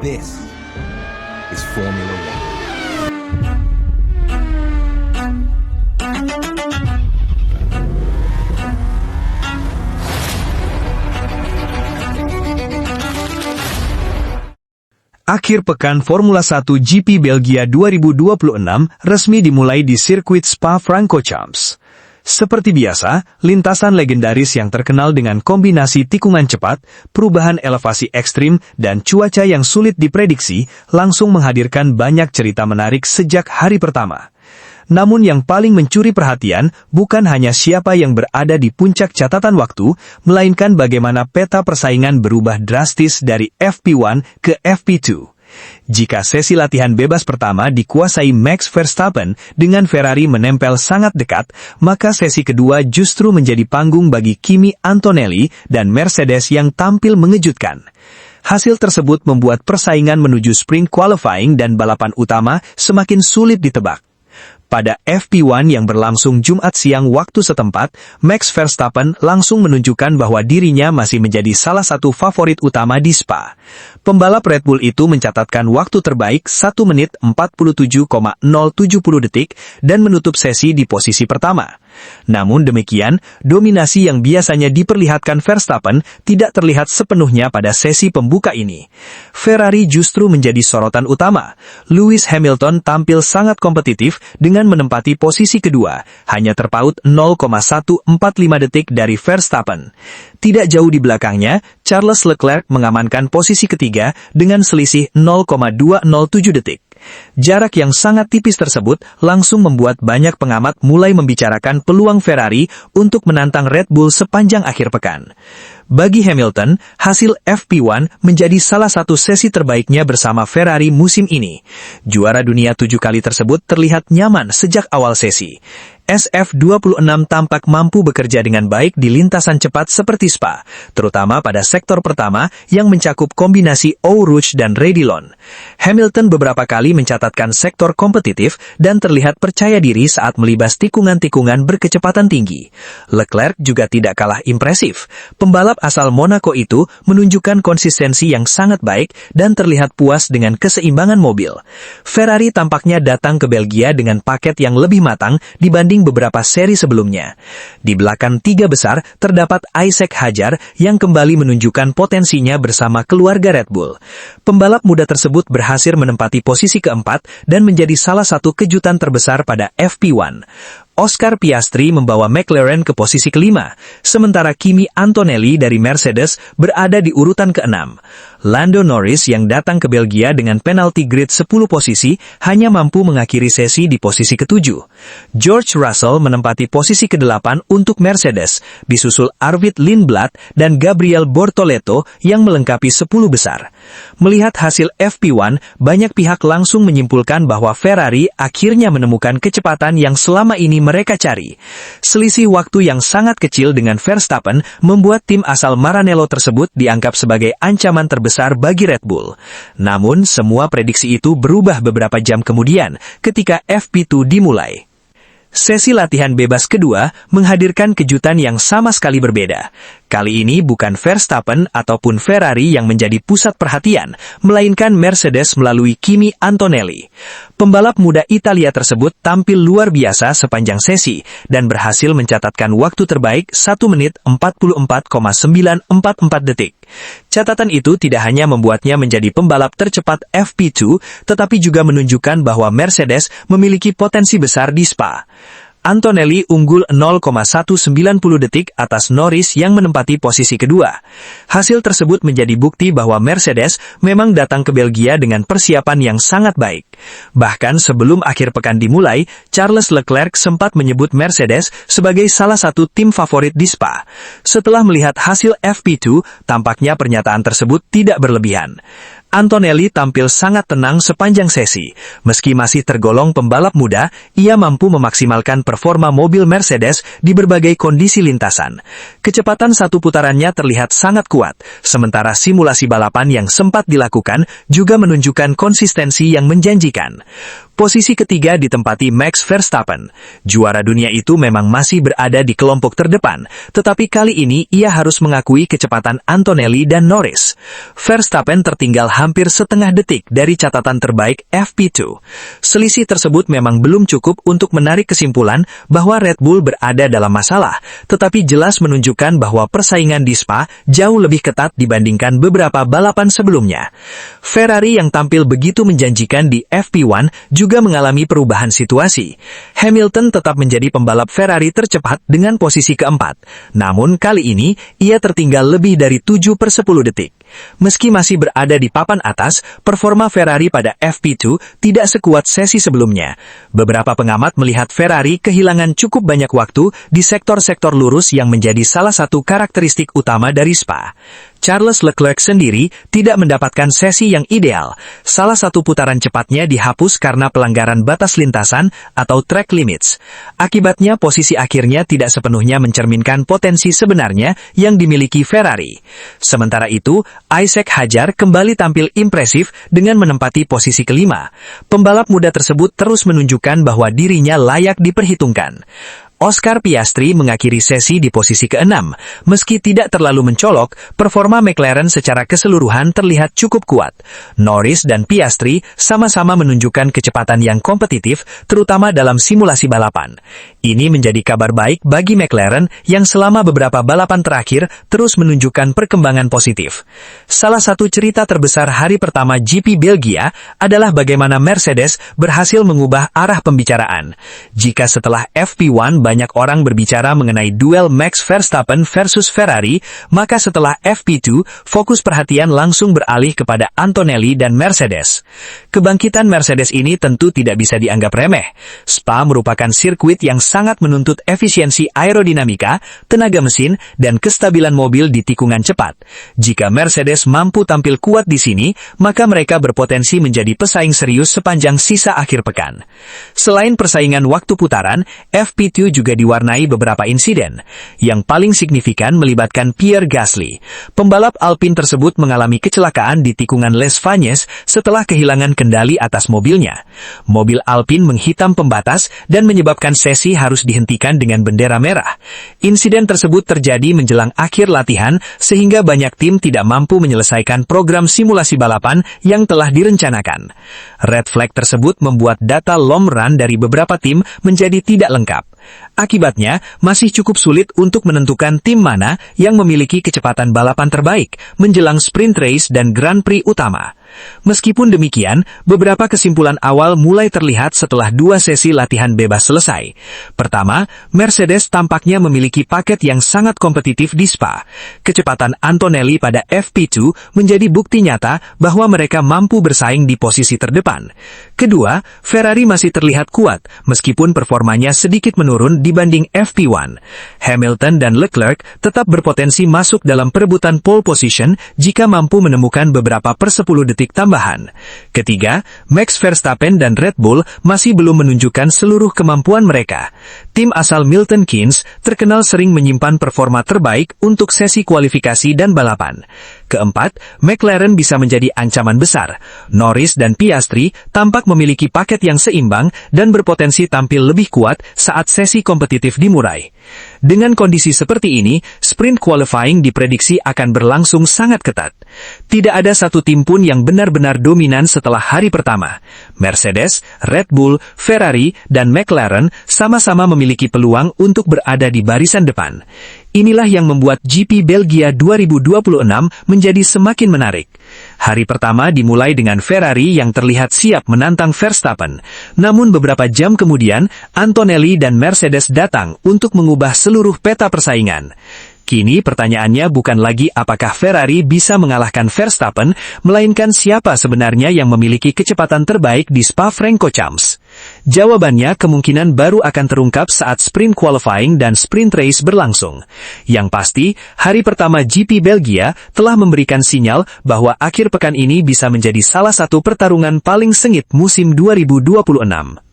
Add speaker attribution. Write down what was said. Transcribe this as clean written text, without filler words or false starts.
Speaker 1: This is Formula One.
Speaker 2: Akhir pekan Formula 1 GP Belgia 2026 resmi dimulai di sirkuit Spa-Francorchamps. Seperti biasa, lintasan legendaris yang terkenal dengan kombinasi tikungan cepat, perubahan elevasi ekstrim, dan cuaca yang sulit diprediksi, langsung menghadirkan banyak cerita menarik sejak hari pertama. Namun yang paling mencuri perhatian bukan hanya siapa yang berada di puncak catatan waktu, melainkan bagaimana peta persaingan berubah drastis dari FP1 ke FP2. Jika sesi latihan bebas pertama dikuasai Max Verstappen dengan Ferrari menempel sangat dekat, maka sesi kedua justru menjadi panggung bagi Kimi Antonelli dan Mercedes yang tampil mengejutkan. Hasil tersebut membuat persaingan menuju sprint qualifying dan balapan utama semakin sulit ditebak. Pada FP1 yang berlangsung Jumat siang waktu setempat, Max Verstappen langsung menunjukkan bahwa dirinya masih menjadi salah satu favorit utama di Spa. Pembalap Red Bull itu mencatatkan waktu terbaik 1 menit 47,070 detik dan menutup sesi di posisi pertama. Namun demikian, dominasi yang biasanya diperlihatkan Verstappen tidak terlihat sepenuhnya pada sesi pembuka ini. Ferrari justru menjadi sorotan utama. Lewis Hamilton tampil sangat kompetitif dengan menempati posisi kedua, hanya terpaut 0,145 detik dari Verstappen. Tidak jauh di belakangnya, Charles Leclerc mengamankan posisi ketiga dengan selisih 0,207 detik. Jarak yang sangat tipis tersebut langsung membuat banyak pengamat mulai membicarakan peluang Ferrari untuk menantang Red Bull sepanjang akhir pekan. Bagi Hamilton, hasil FP1 menjadi salah satu sesi terbaiknya bersama Ferrari musim ini. Juara dunia 7 kali tersebut terlihat nyaman sejak awal sesi. SF26 tampak mampu bekerja dengan baik di lintasan cepat seperti Spa, terutama pada sektor pertama yang mencakup kombinasi Eau Rouge dan Redillon. Hamilton beberapa kali mencatatkan sektor kompetitif dan terlihat percaya diri saat melibas tikungan-tikungan berkecepatan tinggi. Leclerc juga tidak kalah impresif. Pembalap asal Monaco itu menunjukkan konsistensi yang sangat baik dan terlihat puas dengan keseimbangan mobil. Ferrari tampaknya datang ke Belgia dengan paket yang lebih matang dibanding beberapa seri sebelumnya. Di belakang tiga besar terdapat Isaac Hadjar yang kembali menunjukkan potensinya bersama keluarga Red Bull. Pembalap muda tersebut berhasil menempati posisi keempat dan menjadi salah satu kejutan terbesar pada FP1. Oscar Piastri membawa McLaren ke posisi kelima, sementara Kimi Antonelli dari Mercedes berada di urutan keenam. Lando Norris yang datang ke Belgia dengan penalti grid 10 posisi hanya mampu mengakhiri sesi di posisi ketujuh. George Russell menempati posisi ke-8 untuk Mercedes, disusul Arvid Lindblad dan Gabriel Bortoleto yang melengkapi 10 besar. Melihat hasil FP1, banyak pihak langsung menyimpulkan bahwa Ferrari akhirnya menemukan kecepatan yang selama ini mereka cari. Selisih waktu yang sangat kecil dengan Verstappen membuat tim asal Maranello tersebut dianggap sebagai ancaman terbesar bagi Red Bull. Namun, semua prediksi itu berubah beberapa jam kemudian ketika FP2 dimulai. Sesi latihan bebas kedua menghadirkan kejutan yang sama sekali berbeda. Kali ini bukan Verstappen ataupun Ferrari yang menjadi pusat perhatian, melainkan Mercedes melalui Kimi Antonelli. Pembalap muda Italia tersebut tampil luar biasa sepanjang sesi dan berhasil mencatatkan waktu terbaik 1 menit 44,944 detik. Catatan itu tidak hanya membuatnya menjadi pembalap tercepat FP2, tetapi juga menunjukkan bahwa Mercedes memiliki potensi besar di Spa. Antonelli unggul 0,190 detik atas Norris yang menempati posisi kedua. Hasil tersebut menjadi bukti bahwa Mercedes memang datang ke Belgia dengan persiapan yang sangat baik. Bahkan sebelum akhir pekan dimulai, Charles Leclerc sempat menyebut Mercedes sebagai salah satu tim favorit di Spa. Setelah melihat hasil FP2, tampaknya pernyataan tersebut tidak berlebihan. Antonelli tampil sangat tenang sepanjang sesi. Meski masih tergolong pembalap muda, ia mampu memaksimalkan performa mobil Mercedes di berbagai kondisi lintasan. Kecepatan satu putarannya terlihat sangat kuat, sementara simulasi balapan yang sempat dilakukan juga menunjukkan konsistensi yang menjanjikan. Posisi ketiga ditempati Max Verstappen. Juara dunia itu memang masih berada di kelompok terdepan, tetapi kali ini ia harus mengakui kecepatan Antonelli dan Norris. Verstappen tertinggal hampir setengah detik dari catatan terbaik FP2. Selisih tersebut memang belum cukup untuk menarik kesimpulan bahwa Red Bull berada dalam masalah, tetapi jelas menunjukkan bahwa persaingan di Spa jauh lebih ketat dibandingkan beberapa balapan sebelumnya. Ferrari yang tampil begitu menjanjikan di FP1 juga mengalami perubahan situasi. Hamilton tetap menjadi pembalap Ferrari tercepat dengan posisi keempat. Namun kali ini, ia tertinggal lebih dari 7/10 detik. Meski masih berada di papan atas, performa Ferrari pada FP2 tidak sekuat sesi sebelumnya. Beberapa pengamat melihat Ferrari kehilangan cukup banyak waktu di sektor-sektor lurus yang menjadi salah satu karakteristik utama dari Spa. Charles Leclerc sendiri tidak mendapatkan sesi yang ideal. Salah satu putaran cepatnya dihapus karena pelanggaran batas lintasan atau track limits. Akibatnya posisi akhirnya tidak sepenuhnya mencerminkan potensi sebenarnya yang dimiliki Ferrari. Sementara itu, Isaac Hadjar kembali tampil impresif dengan menempati posisi kelima. Pembalap muda tersebut terus menunjukkan bahwa dirinya layak diperhitungkan. Oscar Piastri mengakhiri sesi di posisi ke-6. Meski tidak terlalu mencolok, performa McLaren secara keseluruhan terlihat cukup kuat. Norris dan Piastri sama-sama menunjukkan kecepatan yang kompetitif, terutama dalam simulasi balapan. Ini menjadi kabar baik bagi McLaren yang selama beberapa balapan terakhir terus menunjukkan perkembangan positif. Salah satu cerita terbesar hari pertama GP Belgia adalah bagaimana Mercedes berhasil mengubah arah pembicaraan. Jika setelah FP1 banyak orang berbicara mengenai duel Max Verstappen versus Ferrari, maka setelah FP2, fokus perhatian langsung beralih kepada Antonelli dan Mercedes. Kebangkitan Mercedes ini tentu tidak bisa dianggap remeh. Spa merupakan sirkuit yang sangat menuntut efisiensi aerodinamika, tenaga mesin, dan kestabilan mobil di tikungan cepat. Jika Mercedes mampu tampil kuat di sini, maka mereka berpotensi menjadi pesaing serius sepanjang sisa akhir pekan. Selain persaingan waktu putaran, FP2 juga diwarnai beberapa insiden. Yang paling signifikan melibatkan Pierre Gasly. Pembalap Alpine tersebut mengalami kecelakaan di tikungan Les Fagnes setelah kehilangan kendali atas mobilnya. Mobil Alpine menghitam pembatas dan menyebabkan sesi harus dihentikan dengan bendera merah. Insiden tersebut terjadi menjelang akhir latihan sehingga banyak tim tidak mampu menyelesaikan program simulasi balapan yang telah direncanakan. Red flag tersebut membuat data long run dari beberapa tim menjadi tidak lengkap. Akibatnya, masih cukup sulit untuk menentukan tim mana yang memiliki kecepatan balapan terbaik menjelang sprint race dan Grand Prix utama. Meskipun demikian, beberapa kesimpulan awal mulai terlihat setelah 2 sesi latihan bebas selesai. Pertama, Mercedes tampaknya memiliki paket yang sangat kompetitif di Spa. Kecepatan Antonelli pada FP2 menjadi bukti nyata bahwa mereka mampu bersaing di posisi terdepan. Kedua, Ferrari masih terlihat kuat, meskipun performanya sedikit menurun dibanding FP1. Hamilton dan Leclerc tetap berpotensi masuk dalam perebutan pole position jika mampu menemukan beberapa per-10 detik tambahan. Ketiga, Max Verstappen dan Red Bull masih belum menunjukkan seluruh kemampuan mereka. Tim asal Milton Keynes terkenal sering menyimpan performa terbaik untuk sesi kualifikasi dan balapan. Keempat, McLaren bisa menjadi ancaman besar. Norris dan Piastri tampak memiliki paket yang seimbang dan berpotensi tampil lebih kuat saat sesi kompetitif dimulai. Dengan kondisi seperti ini, sprint qualifying diprediksi akan berlangsung sangat ketat. Tidak ada satu tim pun yang benar-benar dominan setelah hari pertama. Mercedes, Red Bull, Ferrari, dan McLaren sama-sama memiliki peluang untuk berada di barisan depan. Inilah yang membuat GP Belgia 2026 menjadi semakin menarik. Hari pertama dimulai dengan Ferrari yang terlihat siap menantang Verstappen. Namun beberapa jam kemudian, Antonelli dan Mercedes datang untuk mengubah seluruh peta persaingan. Kini pertanyaannya bukan lagi apakah Ferrari bisa mengalahkan Verstappen, melainkan siapa sebenarnya yang memiliki kecepatan terbaik di Spa-Francorchamps. Jawabannya kemungkinan baru akan terungkap saat sprint qualifying dan sprint race berlangsung. Yang pasti, hari pertama GP Belgia telah memberikan sinyal bahwa akhir pekan ini bisa menjadi salah satu pertarungan paling sengit musim 2026.